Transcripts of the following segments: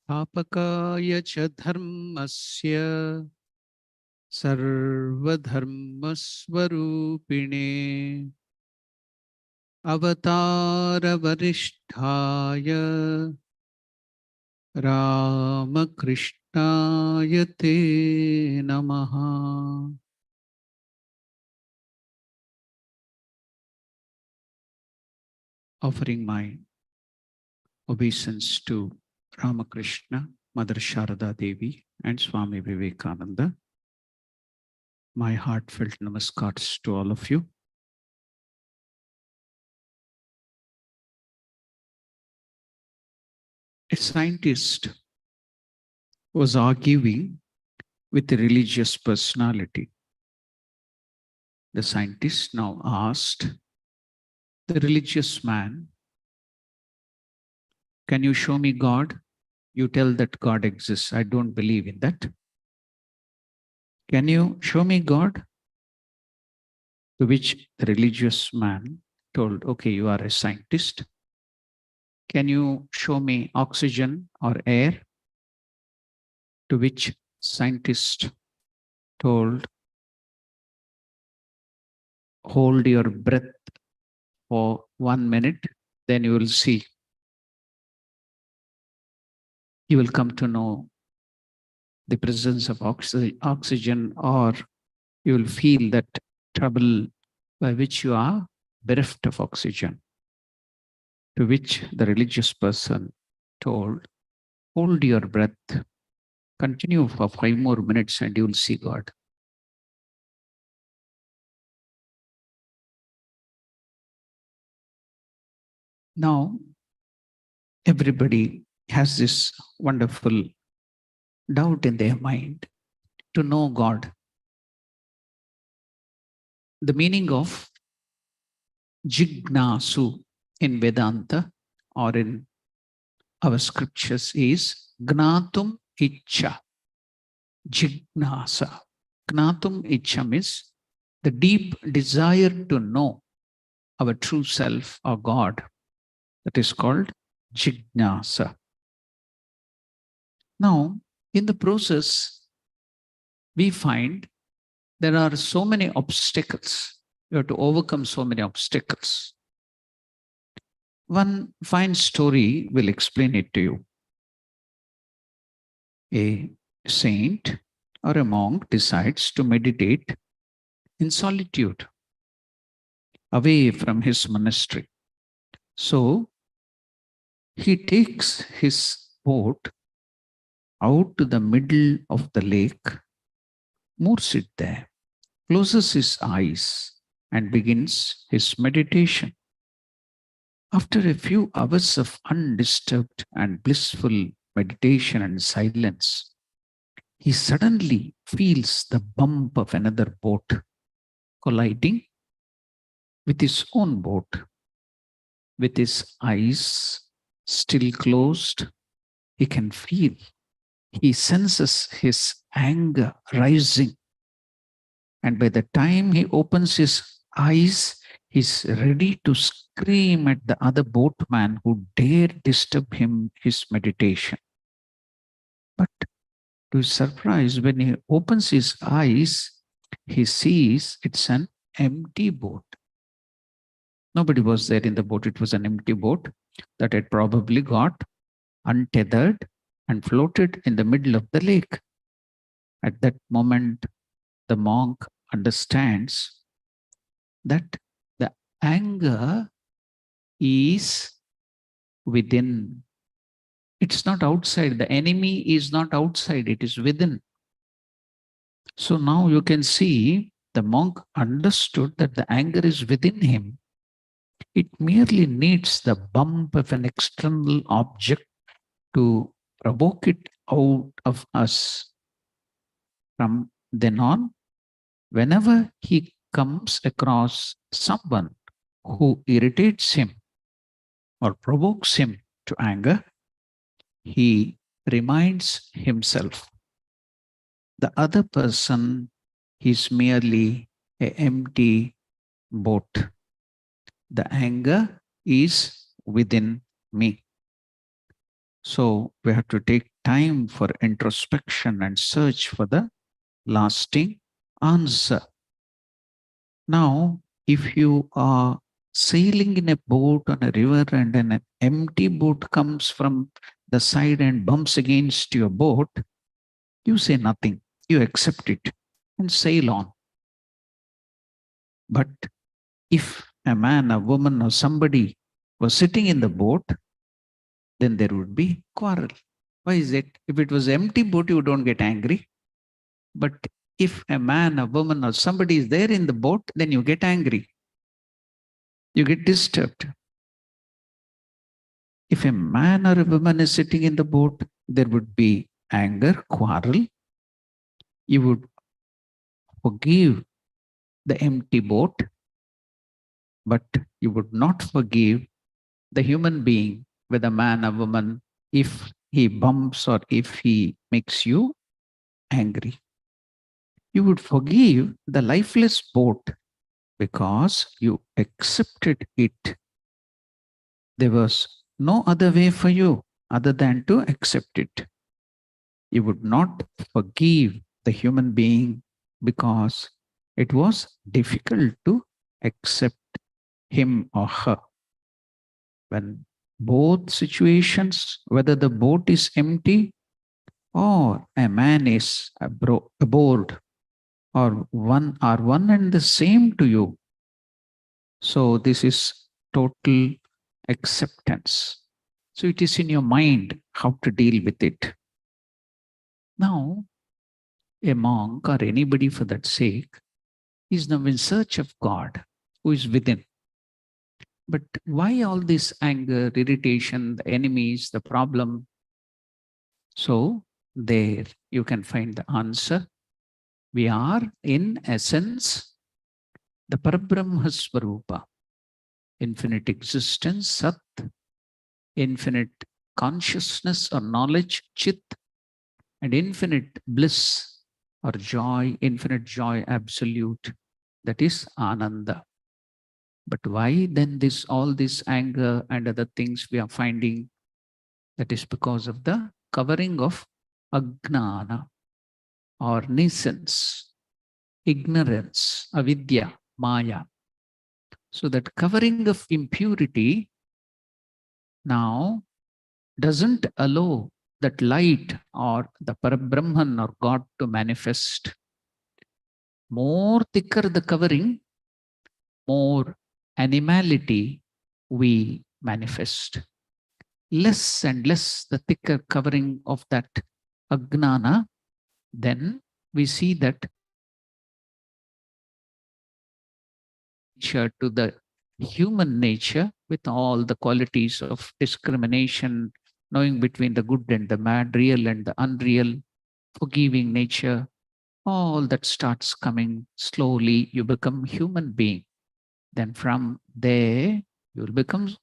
Papakaya cha dharmasya sarvadharmasvarupine avatara varishtaya Ramakrishnaya te namaha. Offering my obeisance to Ramakrishna, Mother Sharada Devi, and Swami Vivekananda. My heartfelt namaskars to all of you. A scientist was arguing with a religious personality. The scientist now asked the religious man, "Can you show me God? You tell that God exists. I don't believe in that. Can you show me God?" To which the religious man told, "Okay, you are a scientist. Can you show me oxygen or air?" To which scientist told, "Hold your breath for 1 minute, then you will see. You will come to know the presence of oxygen, or you will feel that trouble by which you are bereft of oxygen." To which the religious person told, "Hold your breath, continue for 5 more minutes and you will see God." Now, everybody has this wonderful doubt in their mind to know God. The meaning of jignasu in Vedanta or in our scriptures is gnatum icha. Jignasa. Gnatum icha means the deep desire to know our true self or God. That is called jignasa. Now, in the process, we find there are so many obstacles. You have to overcome so many obstacles. One fine story will explain it to you. A saint or a monk decides to meditate in solitude, away from his monastery. So he takes his boat out to the middle of the lake, moors it there, closes his eyes, and begins his meditation. After a few hours of undisturbed and blissful meditation and silence, he suddenly feels the bump of another boat colliding with his own boat. With his eyes still closed, he can feel, he senses his anger rising. And by the time he opens his eyes, he's ready to scream at the other boatman who dare disturb him, his meditation. But to his surprise, when he opens his eyes, he sees it's an empty boat. Nobody was there in the boat. It was an empty boat that had probably got untethered and floated in the middle of the lake. At that moment, the monk understands that the anger is within. It's not outside. The enemy is not outside. It is within. So now you can see the monk understood that the anger is within him. It merely needs the bump of an external object to provoke it out of us. From then on, whenever he comes across someone who irritates him or provokes him to anger, he reminds himself the other person is merely an empty boat. The anger is within me. So we have to take time for introspection and search for the lasting answer. Now, if you are sailing in a boat on a river and an empty boat comes from the side and bumps against your boat, you say nothing. You accept it and sail on. But if a man, a woman, or somebody was sitting in the boat, then there would be quarrel. Why is it? If it was empty boat, you don't get angry. But if a man, a woman, or somebody is there in the boat, then you get angry. You get disturbed. If a man or a woman is sitting in the boat, there would be anger, quarrel. You would forgive the empty boat, but you would not forgive the human being, whether man or woman, if he bumps or if he makes you angry. You would forgive the lifeless boat because you accepted it. There was no other way for you other than to accept it. You would not forgive the human being because it was difficult to accept him or her. When both situations, whether the boat is empty or a man is aboard, or one are one and the same to you. So this is total acceptance. So it is in your mind how to deal with it. Now, a monk or anybody for that sake is now in search of God who is within. But why all this anger, irritation, the enemies, the problem? So there you can find the answer. We are in essence the Parabrahma Swarupa, infinite existence, Sat, infinite consciousness or knowledge, Chit, and infinite bliss or joy, infinite joy, absolute, that is Ananda. But why then all this anger and other things we are finding? That is because of the covering of Ajnana or nescience, ignorance, avidya, maya. So that covering of impurity now doesn't allow that light or the Parabrahman or God to manifest. More thicker the covering, more animality we manifest. Less and less the thicker covering of that Ajnana, then we see that nature to the human nature with all the qualities of discrimination, knowing between the good and the bad, real and the unreal, forgiving nature, all that starts coming slowly. You become human being. Then from there, you will become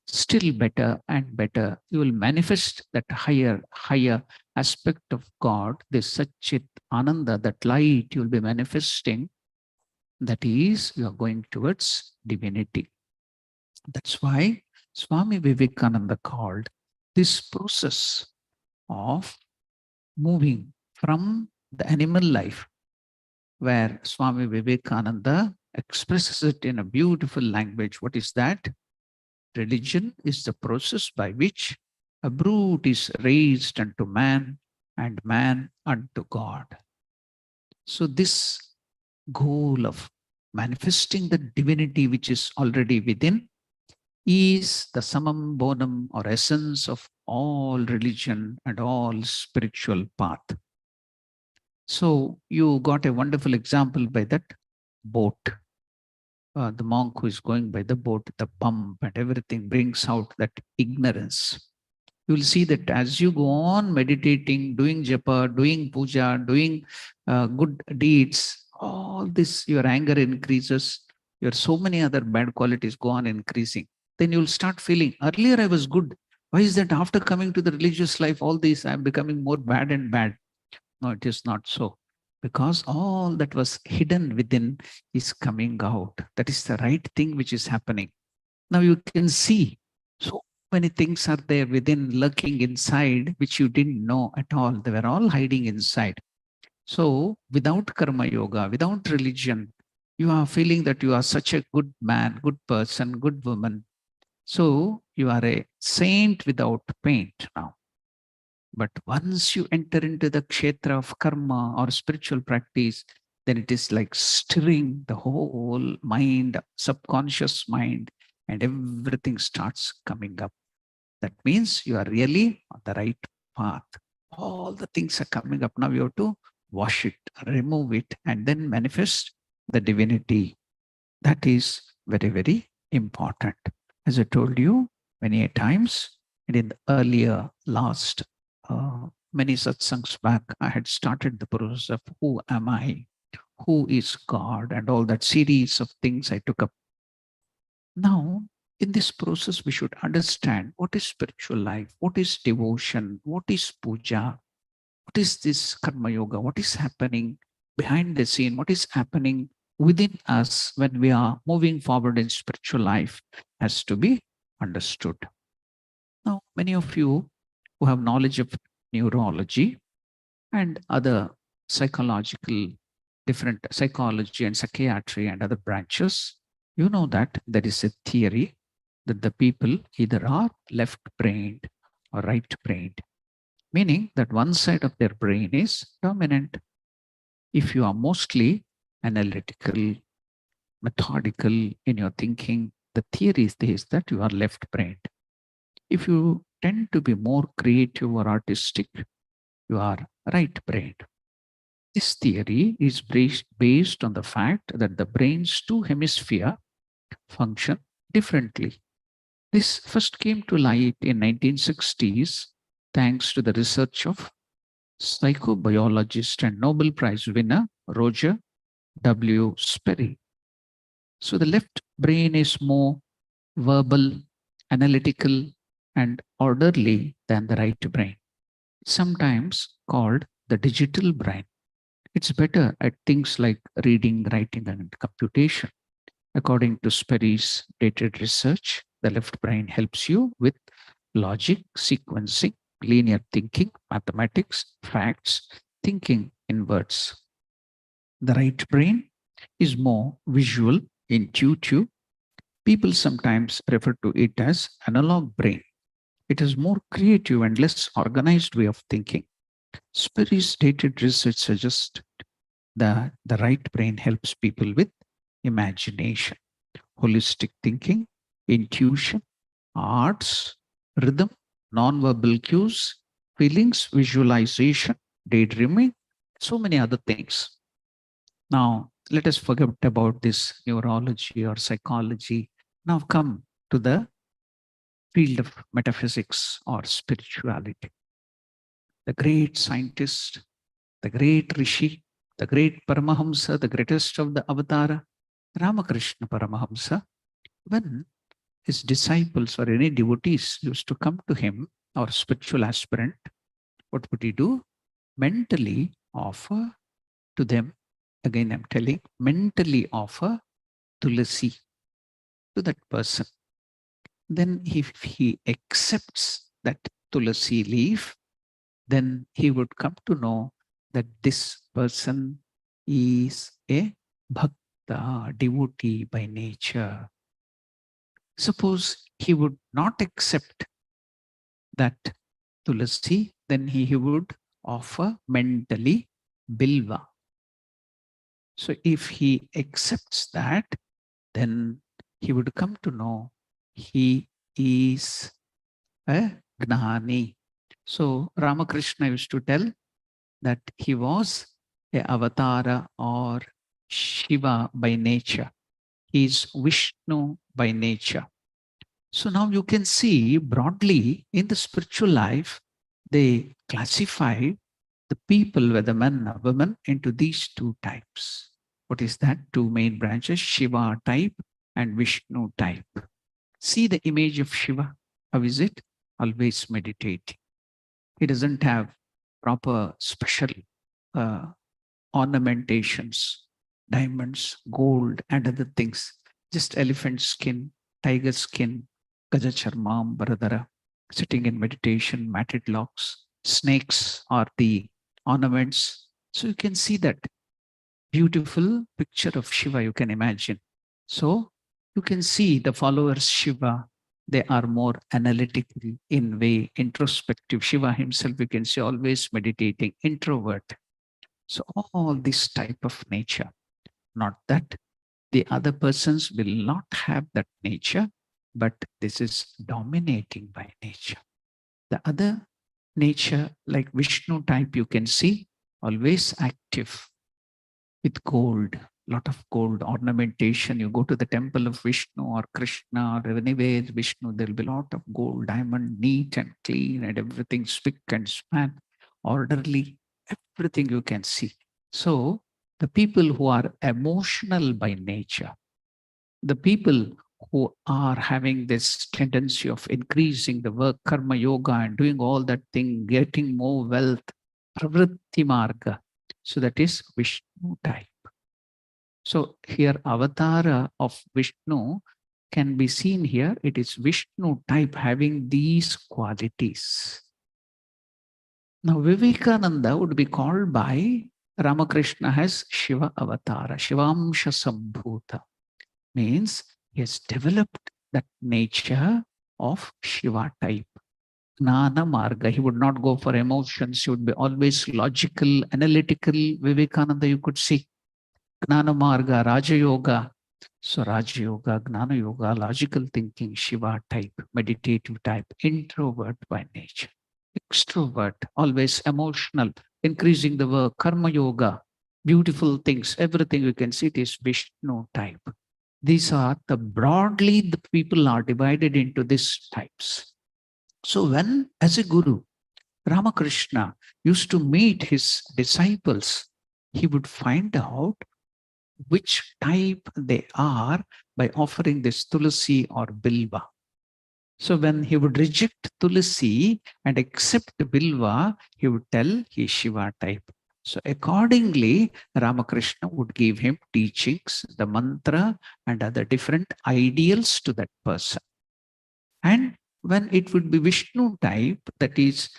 still better and better. You will manifest that higher aspect of God, this Satchit Ananda, that light you will be manifesting. That is, you are going towards divinity. That's why Swami Vivekananda called this process of moving from the animal life, where Swami Vivekananda expresses it in a beautiful language. What is that? Religion is the process by which a brute is raised unto man and man unto God. So this goal of manifesting the divinity which is already within is the summum bonum or essence of all religion and all spiritual path. So you got a wonderful example by that boat. The monk who is going by the boat, the pump and everything brings out that ignorance. You will see that as you go on meditating, doing japa, doing puja, doing good deeds, all this, your anger increases, your so many other bad qualities go on increasing. Then you'll start feeling, earlier I was good. Why is that after coming to the religious life, all this, I'm becoming more bad and bad? No, it is not so. Because all that was hidden within is coming out. That is the right thing which is happening. Now you can see. So many things are there within, lurking inside, which you didn't know at all. They were all hiding inside. So without karma yoga, without religion, you are feeling that you are such a good man, good person, good woman. So you are a saint without paint now. But once you enter into the kshetra of karma or spiritual practice, then it is like stirring the whole mind, subconscious mind, and everything starts coming up. That means you are really on the right path. All the things are coming up. Now you have to wash it, remove it, and then manifest the divinity. That is very, very important. As I told you many a times, and in the earlier last many satsangs back, I had started the process of who am I, who is God, and all that series of things I took up. Now, in this process, we should understand what is spiritual life, what is devotion, what is puja, what is this karma yoga, what is happening behind the scene, what is happening within us when we are moving forward in spiritual life has to be understood. Now, many of you who have knowledge of neurology and other psychological, different psychology and psychiatry and other branches, you know that there is a theory that the people either are left-brained or right-brained, meaning that one side of their brain is dominant. If you are mostly analytical, methodical in your thinking, the theory is this, that you are left-brained. If you tend to be more creative or artistic, you are right-brained. This theory is based on the fact that the brain's two hemispheres function differently. This first came to light in 1960s thanks to the research of psychobiologist and Nobel Prize winner Roger W. Sperry. So the left brain is more verbal, analytical, and orderly than the right brain, sometimes called the digital brain. It's better at things like reading, writing, and computation. According to Sperry's dated research, the left brain helps you with logic, sequencing, linear thinking, mathematics, facts, thinking in words. The right brain is more visual, intuitive. People sometimes refer to it as analog brain. It is more creative and less organized way of thinking. Sperry's dated research suggests that the right brain helps people with imagination, holistic thinking, intuition, arts, rhythm, nonverbal cues, feelings, visualization, daydreaming, so many other things. Now, let us forget about this neurology or psychology. Now come to the field of metaphysics or spirituality. The great scientist, the great Rishi, the great Paramahamsa, the greatest of the Avatara, Ramakrishna Paramahamsa, when his disciples or any devotees used to come to him or spiritual aspirant, what would he do? Mentally offer to them, again I'm telling, mentally offer tulasi to that person. Then if he accepts that tulasi leaf, then he would come to know that this person is a bhakta, devotee by nature. Suppose he would not accept that tulasi, then he would offer mentally bilva. So if he accepts that, then he would come to know he is a gnani. So Ramakrishna used to tell that he was a avatara or Shiva by nature. He is Vishnu by nature. So now you can see broadly in the spiritual life, they classify the people, whether men or women, into these two types. What is that? Two main branches, Shiva type and Vishnu type. See the image of Shiva. How is it? Always meditating. He doesn't have proper special uh, ornamentations, diamonds, gold, and other things. Just elephant skin, tiger skin, Gajacharmam Varadara, sitting in meditation, matted locks, snakes are the ornaments. So you can see that beautiful picture of Shiva, you can imagine. So you can see the followers Shiva, they are more analytical in way, introspective. Shiva himself, you can see always meditating, introvert. So all this type of nature, not that the other persons will not have that nature, but this is dominating by nature. The other nature, like Vishnu type, you can see always active with gold, lot of gold ornamentation. You go to the temple of Vishnu or Krishna or anywhere Vishnu, there will be a lot of gold, diamond, neat and clean, and everything spick and span, orderly, everything you can see. So the people who are emotional by nature, the people who are having this tendency of increasing the work, karma yoga, and doing all that thing, getting more wealth, pravritti marga. So that is Vishnu type. So here avatara of Vishnu can be seen here. It is Vishnu type having these qualities. Now Vivekananda would be called by Ramakrishna as Shiva Avatara, Shivamsha Sambhuta. Means he has developed that nature of Shiva type. Gnana Marga, he would not go for emotions, he would be always logical, analytical. Vivekananda, you could see. Gnana Marga, Raja Yoga. So Raja Yoga, Gnana Yoga, logical thinking, Shiva type, meditative type, introvert by nature. Extrovert, always emotional, increasing the work, Karma Yoga, beautiful things, everything you can see, it is Vishnu type. These are the broadly the people are divided into these types. So when as a guru, Ramakrishna used to meet his disciples, he would find out which type they are by offering this tulasi or bilva. So when he would reject tulasi and accept bilva, he would tell he is Shiva type. So accordingly, Ramakrishna would give him teachings, the mantra and other different ideals to that person. And when it would be Vishnu type, that is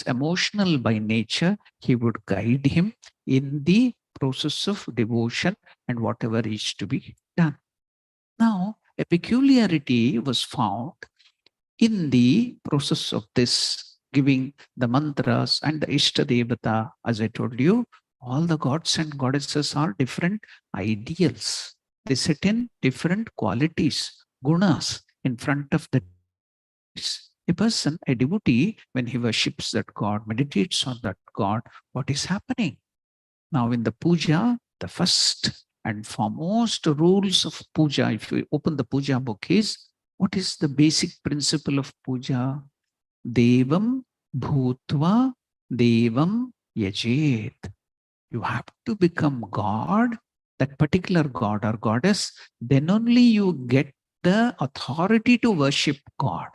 emotional by nature, he would guide him in the process of devotion and whatever is to be done. Now, a peculiarity was found in the process of this giving the mantras and the Ishta Devata. As I told you, all the gods and goddesses are different ideals. They sit in different qualities, gunas in front of the devotees. A person, a devotee, when he worships that God, meditates on that God, what is happening? Now in the puja, the first and foremost rules of puja, if you open the puja book, is what is the basic principle of puja? Devam bhutva devam yajet. You have to become God, that particular God or goddess, then only you get the authority to worship God.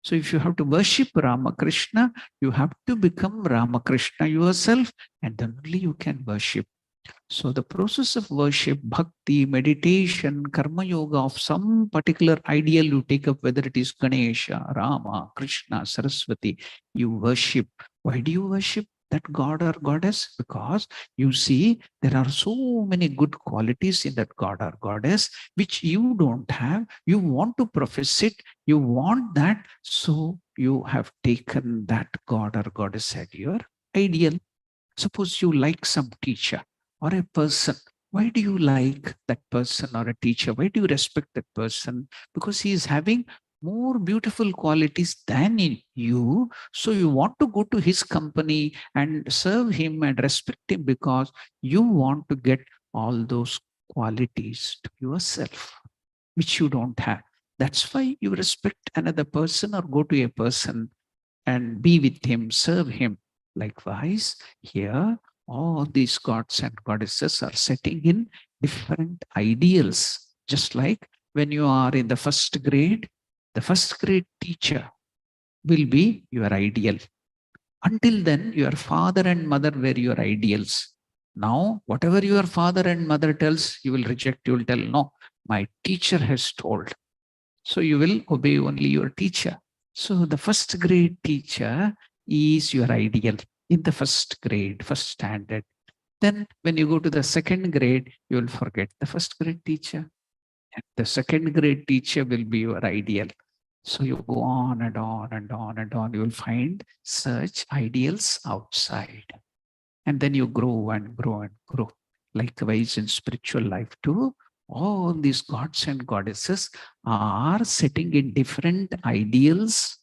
So if you have to worship Ramakrishna, you have to become Ramakrishna yourself, and then only you can worship. So the process of worship, bhakti, meditation, karma yoga of some particular ideal you take up, whether it is Ganesha, Rama, Krishna, Saraswati, you worship. Why do you worship that God or goddess? Because you see there are so many good qualities in that God or goddess which you don't have. You want to profess it. You want that. So you have taken that God or goddess as your ideal. Suppose you like some teacher or a person. Why do you like that person or a teacher? Why do you respect that person? Because he is having more beautiful qualities than in you. So you want to go to his company and serve him and respect him because you want to get all those qualities to yourself, which you don't have. That's why you respect another person or go to a person and be with him, serve him. Likewise, here all these gods and goddesses are setting in different ideals. Just like when you are in the first grade teacher will be your ideal. Until then, your father and mother were your ideals. Now, whatever your father and mother tells, you will reject, you will tell, no, my teacher has told. So you will obey only your teacher. So the first grade teacher is your ideal in the first grade, first standard. Then when you go to the second grade, you will forget the first grade teacher. And the second grade teacher will be your ideal. So you go on and on and on and on. You will find such ideals outside. And then you grow and grow and grow. Likewise in spiritual life too, all these gods and goddesses are setting in different ideals,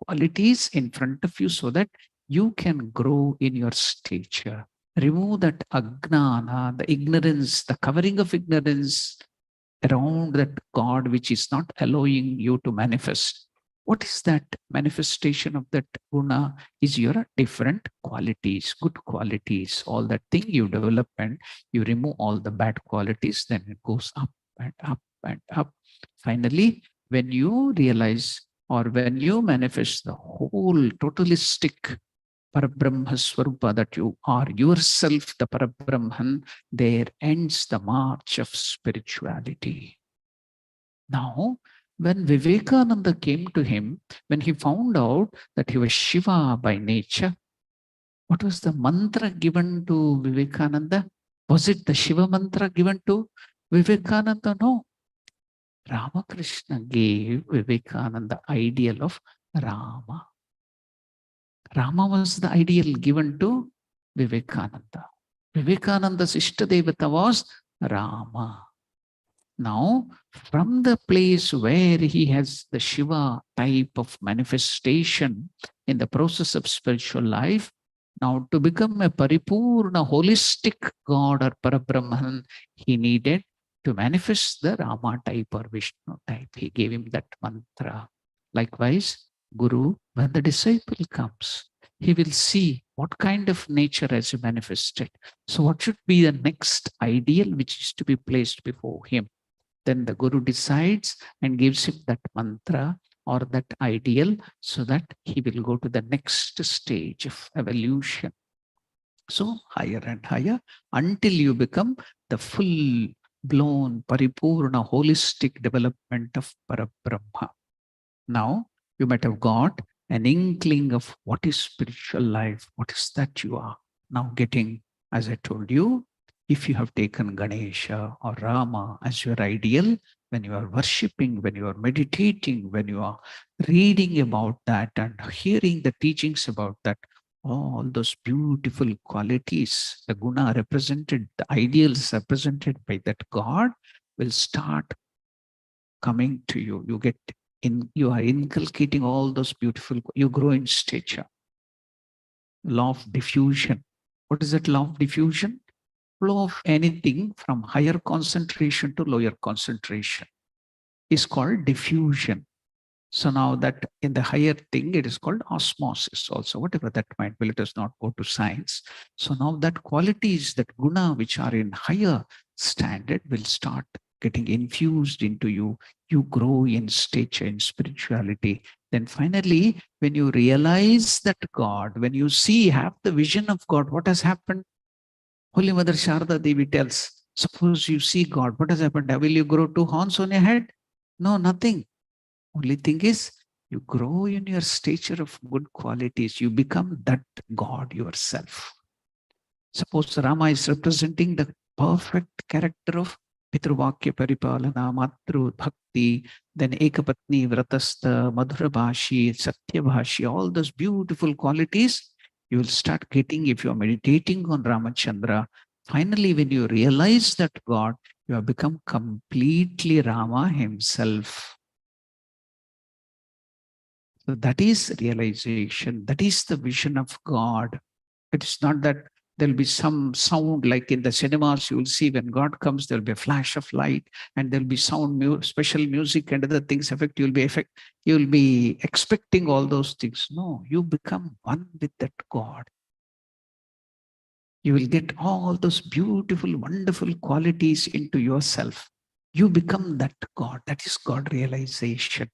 qualities in front of you so that you can grow in your stature. Remove that agnana, the ignorance, the covering of ignorance around that God which is not allowing you to manifest. What is that manifestation of that guna? Is your different qualities, good qualities, all that thing you develop and you remove all the bad qualities, then it goes up and up and up. Finally, when you realize or when you manifest the whole totalistic Parabrahma Swarupa, that you are yourself the Parabrahman, there ends the march of spirituality. Now, when Vivekananda came to him, when he found out that he was Shiva by nature, what was the mantra given to Vivekananda? Was it the Shiva mantra given to Vivekananda? No. Ramakrishna gave Vivekananda ideal of Rama. Rama was the ideal given to Vivekananda. Vivekananda's Ishtadevata was Rama. Now, from the place where he has the Shiva type of manifestation in the process of spiritual life, now to become a paripurna, holistic God or Parabrahman, he needed to manifest the Rama type or Vishnu type. He gave him that mantra. Likewise, Guru, when the disciple comes, he will see what kind of nature has he manifested. So what should be the next ideal which is to be placed before him? Then the Guru decides and gives him that mantra or that ideal so that he will go to the next stage of evolution. So higher and higher until you become the full-blown, paripurna, holistic development of Parabrahma. Now, you might have got an inkling of what is spiritual life, what is that you are now getting. As I told you, if you have taken Ganesha or Rama as your ideal, when you are worshipping, when you are meditating, when you are reading about that and hearing the teachings about that, all those beautiful qualities, the guna represented, the ideals represented by that God will start coming to you. You get in, you are inculcating all those beautiful, you grow in stature. Law of diffusion. What is that law of diffusion? Flow of anything from higher concentration to lower concentration is called diffusion. So now that in the higher thing, it is called osmosis also, whatever that might be, let us not go to science. So now that qualities, that guna, which are in higher standard will start getting infused into you. You grow in stature, in spirituality. Then finally, when you realize that God, when you see, have the vision of God, what has happened? Holy Mother Sharda Devi tells, suppose you see God, what has happened? Will you grow two horns on your head? No, nothing. Only thing is, you grow in your stature of good qualities. You become that God yourself. Suppose Rama is representing the perfect character of Pitruvakya Paripalana, Matru Bhakti, then Ekapatni, Vratasta, Madhurabhashi, Satyabhashi, all those beautiful qualities you will start getting if you are meditating on Ramachandra. Finally, when you realize that God, you have become completely Rama himself. So that is realization. That is the vision of God. It is not that there'll be some sound like in the cinemas. You will see when God comes, there'll be a flash of light and there'll be sound, special music and other things affect. You'll be expecting all those things. No, you become one with that God. You will get all those beautiful, wonderful qualities into yourself. You become that God. That is God realization.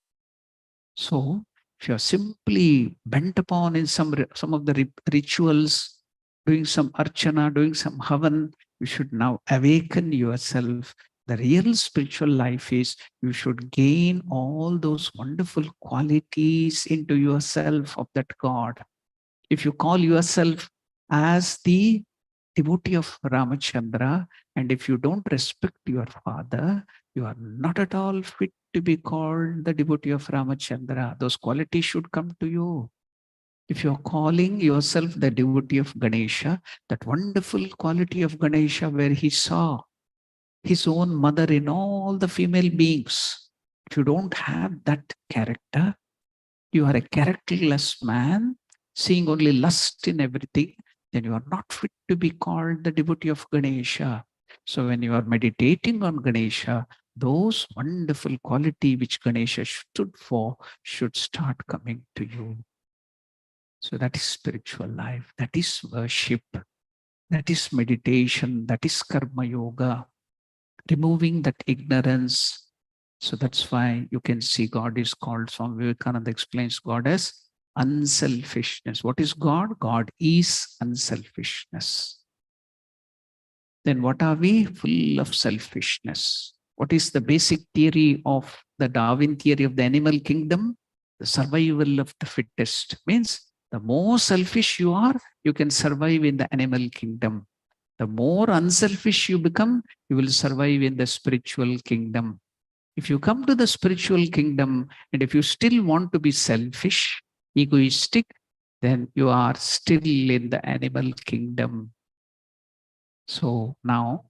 So if you're simply bent upon in some of the rituals, doing some archana, doing some havan, you should now awaken yourself The real spiritual life is you should gain all those wonderful qualities into yourself of that God. If you call yourself as the devotee of Ramachandra, and if you don't respect your father, you are not at all fit to be called the devotee of Ramachandra. Those qualities should come to you. If you're calling yourself the devotee of Ganesha, that wonderful quality of Ganesha where he saw his own mother in all the female beings, if you don't have that character, you are a characterless man, seeing only lust in everything, then you are not fit to be called the devotee of Ganesha. So when you are meditating on Ganesha, those wonderful quality which Ganesha stood for should start coming to you. So that is spiritual life, that is worship, that is meditation, that is karma yoga, removing that ignorance. So that's why you can see God is called, Swami Vivekananda explains God as unselfishness. What is God? God is unselfishness. Then what are we? Full of selfishness. What is the basic theory of the Darwin theory of the animal kingdom? The survival of the fittest. Means the more selfish you are, you can survive in the animal kingdom. The more unselfish you become, you will survive in the spiritual kingdom. If you come to the spiritual kingdom, and if you still want to be selfish, egoistic, then you are still in the animal kingdom. So now,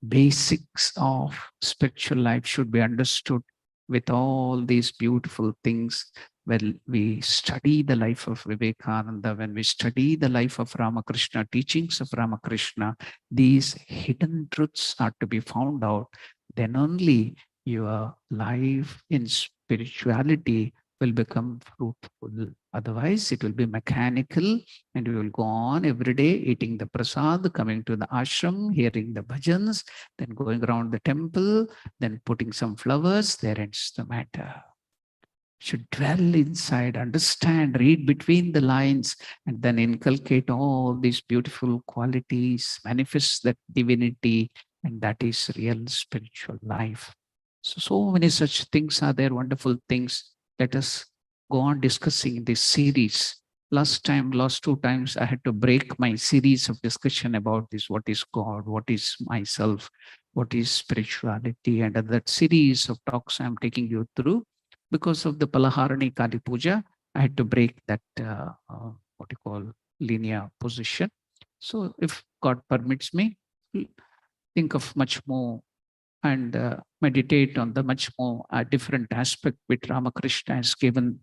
basics of spiritual life should be understood with all these beautiful things. When we study the life of Vivekananda, when we study the life of Ramakrishna, teachings of Ramakrishna, these hidden truths are to be found out. Then only your life in spirituality will become fruitful. Otherwise, it will be mechanical, and we will go on every day eating the prasad, coming to the ashram, hearing the bhajans, then going around the temple, then putting some flowers, there ends the matter. Should dwell inside, understand, read between the lines, and then inculcate all these beautiful qualities, manifest that divinity, and that is real spiritual life. So many such things are there, wonderful things. Let us go on discussing this series. Last 2 times, I had to break my series of discussion about this. What is God? What is myself? What is spirituality? And that series of talks I'm taking you through, because of the Palaharani Kali Puja, I had to break that, what you call, linear position. So if God permits me, think of much more and meditate on the much more different aspect which Ramakrishna has given,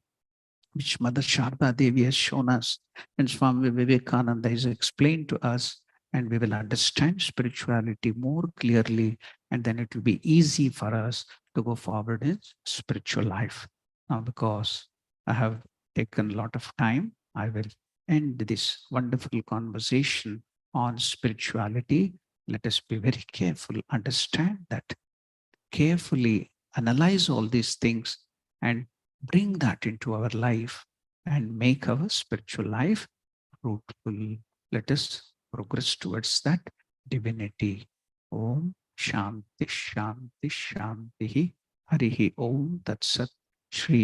which Mother Sharda Devi has shown us, and Swami Vivekananda has explained to us, and we will understand spirituality more clearly, and then it will be easy for us to go forward in spiritual life. Now, because I have taken a lot of time, I will end this wonderful conversation on spirituality. Let us be very careful, understand that, carefully analyze all these things, and bring that into our life and make our spiritual life fruitful. Let us progress towards that divinity. Om Shanti Shanti Shanti. Harihi Om Tat Sat. Shri